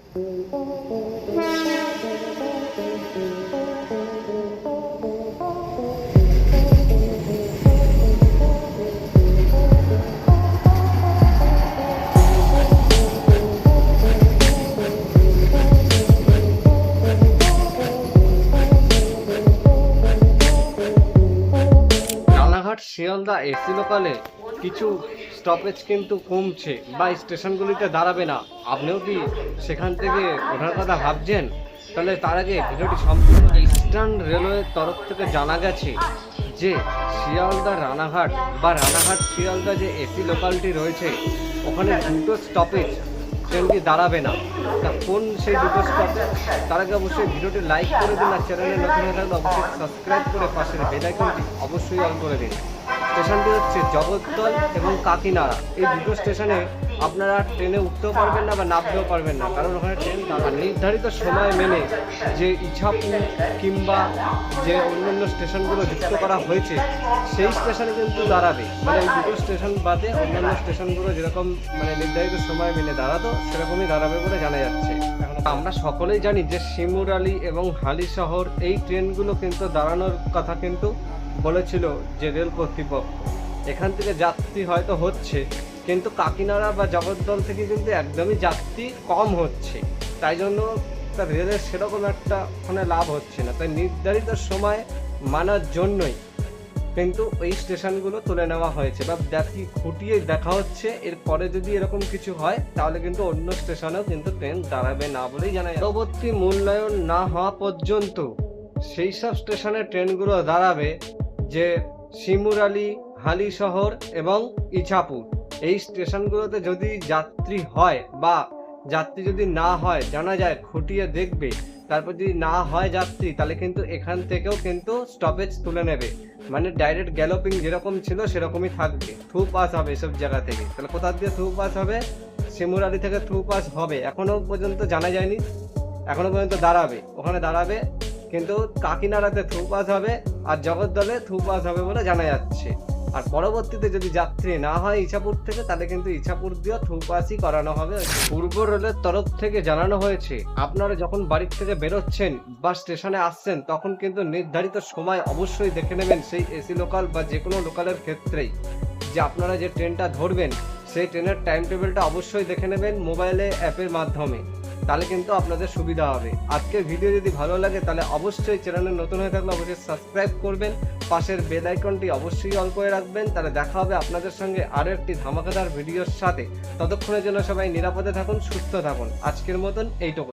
Sealdah AC লোকালে কিছু stoppage কিন্তু কমছে বা স্টেশনগুলিতে দাঁড়াবে না। আপনিও কি সেখান থেকে ওঠার কথা ভাবছেন? তাহলে তার আগে ভিডিওটি সম্পূর্ণ ইস্টার্ন রেলওয়ের তরফ থেকে জানা গেছে যে শিয়ালদা রানাঘাট বা রানাঘাট শিয়ালদা যে এসি লোকালটি রয়েছে ওখানে দুটো স্টপেজ ট্রেনটি দাঁড়াবে না। তা কোন সেই দুটো স্টপেজ? তার আগে অবশ্যই ভিডিওটি লাইক করে দিন, আর চ্যানেলে নতুন হয়ে থাকলে অবশ্যই সাবস্ক্রাইব করে পাশের বেল আইকনটি অবশ্যই অন করে দিন। স্টেশনটি হচ্ছে জগদ্দল এবং কাকিনাড়া। এই দুটো স্টেশনে আপনারা ট্রেনে উঠতেও পারবেন না বা নামতেও পারবেন না, কারণ ওখানে ট্রেন নির্ধারিত সময় মেনে যে ইছাপুর কিংবা যে অন্যান্য স্টেশনগুলো যুক্ত করা হয়েছে সেই স্টেশনে কিন্তু দাঁড়াবে। মানে এই দুটো স্টেশন বাদে অন্যান্য স্টেশনগুলো যেরকম মানে নির্ধারিত সময় মেনে দাঁড়াতো সেরকমই দাঁড়াবে বলে জানা যাচ্ছে। আমরা সকলেই জানি যে শিমুরালী এবং হালিশহর এই ট্রেনগুলো কিন্তু দাঁড়ানোর কথা কিন্তু বলেছিল যে রেল কর্তৃপক্ষ। এখান থেকে যাত্রী হয়তো হচ্ছে, কিন্তু কাকিনাড়া বা জগদ্দল থেকে কিন্তু একদমই যাত্রী কম হচ্ছে, তাই জন্য তার রেলের সেরকম একটা ওখানে লাভ হচ্ছে না। তাই নির্ধারিত সময় মানার জন্যই কিন্তু ওই স্টেশনগুলো তুলে নেওয়া হয়েছে বা যাত্রী খুঁটিয়ে দেখা হচ্ছে। এরপরে যদি এরকম কিছু হয় তাহলে কিন্তু অন্য স্টেশনেও কিন্তু ট্রেন দাঁড়াবে না বলেই জানা যায়। পরবর্তী মূল্যায়ন না হওয়া পর্যন্ত সেই সব স্টেশনে ট্রেনগুলো দাঁড়াবে যে শিমুরালী, হালিশহর এবং ইছাপুর। এই স্টেশনগুলোতে যদি যাত্রী হয় বা যাত্রী যদি না হয়, জানা যায় খুঁটিয়ে দেখবে, তারপর যদি না হয় যাত্রী তাহলে কিন্তু এখান থেকেও কিন্তু স্টপেজ তুলে নেবে। মানে ডাইরেক্ট গ্যালোপিং যেরকম ছিল সেরকমই থাকবে, থ্রু পাস হবে এসব জায়গা থেকে। তাহলে কোথা দিয়ে থ্রু পাস হবে? শিমুরালী থেকে থ্রু পাস হবে, এখনো পর্যন্ত জানা যায়নি। এখনো পর্যন্ত দাঁড়াবে, ওখানে দাঁড়াবে, কিন্তু কাকিনাড়াতে থ্রু পাস হবে আর জগদ্দলে থ্রু পাস হবে বলে জানা যাচ্ছে। আর পরবর্তীতে যদি যাত্রী না হয় ইছাপুর থেকে তাহলে কিন্তু ইছাপুর দিয়ে থ্রু পাসই করানো হবে। পূর্ব রেলের তরফ থেকে জানানো হয়েছে আপনারা যখন বাড়ির থেকে বেরোচ্ছেন বা স্টেশনে আসছেন তখন কিন্তু নির্ধারিত সময় অবশ্যই দেখে নেবেন সেই এসি লোকাল বা যে কোনো লোকালের ক্ষেত্রেই, যে আপনারা যে ট্রেনটা ধরবেন সেই ট্রেনের টাইম টেবিলটা অবশ্যই দেখে নেবেন মোবাইলে অ্যাপের মাধ্যমে, তাহলে কিন্তু আপনাদের সুবিধা হবে। আজকের ভিডিও যদি ভালো লাগে তাহলে অবশ্যই চ্যানেলে নতুন হয়ে থাকলে অবশ্যই সাবস্ক্রাইব করবেন, পাশের বেল আইকনটি অবশ্যই অন করে রাখবেন। তাহলে দেখা হবে আপনাদের সঙ্গে আরও একটি ধামাকাদার ভিডিওর সাথে। ততক্ষণের জন্য সবাই নিরাপদে থাকুন, সুস্থ থাকুন। আজকের মতন এইটুকু।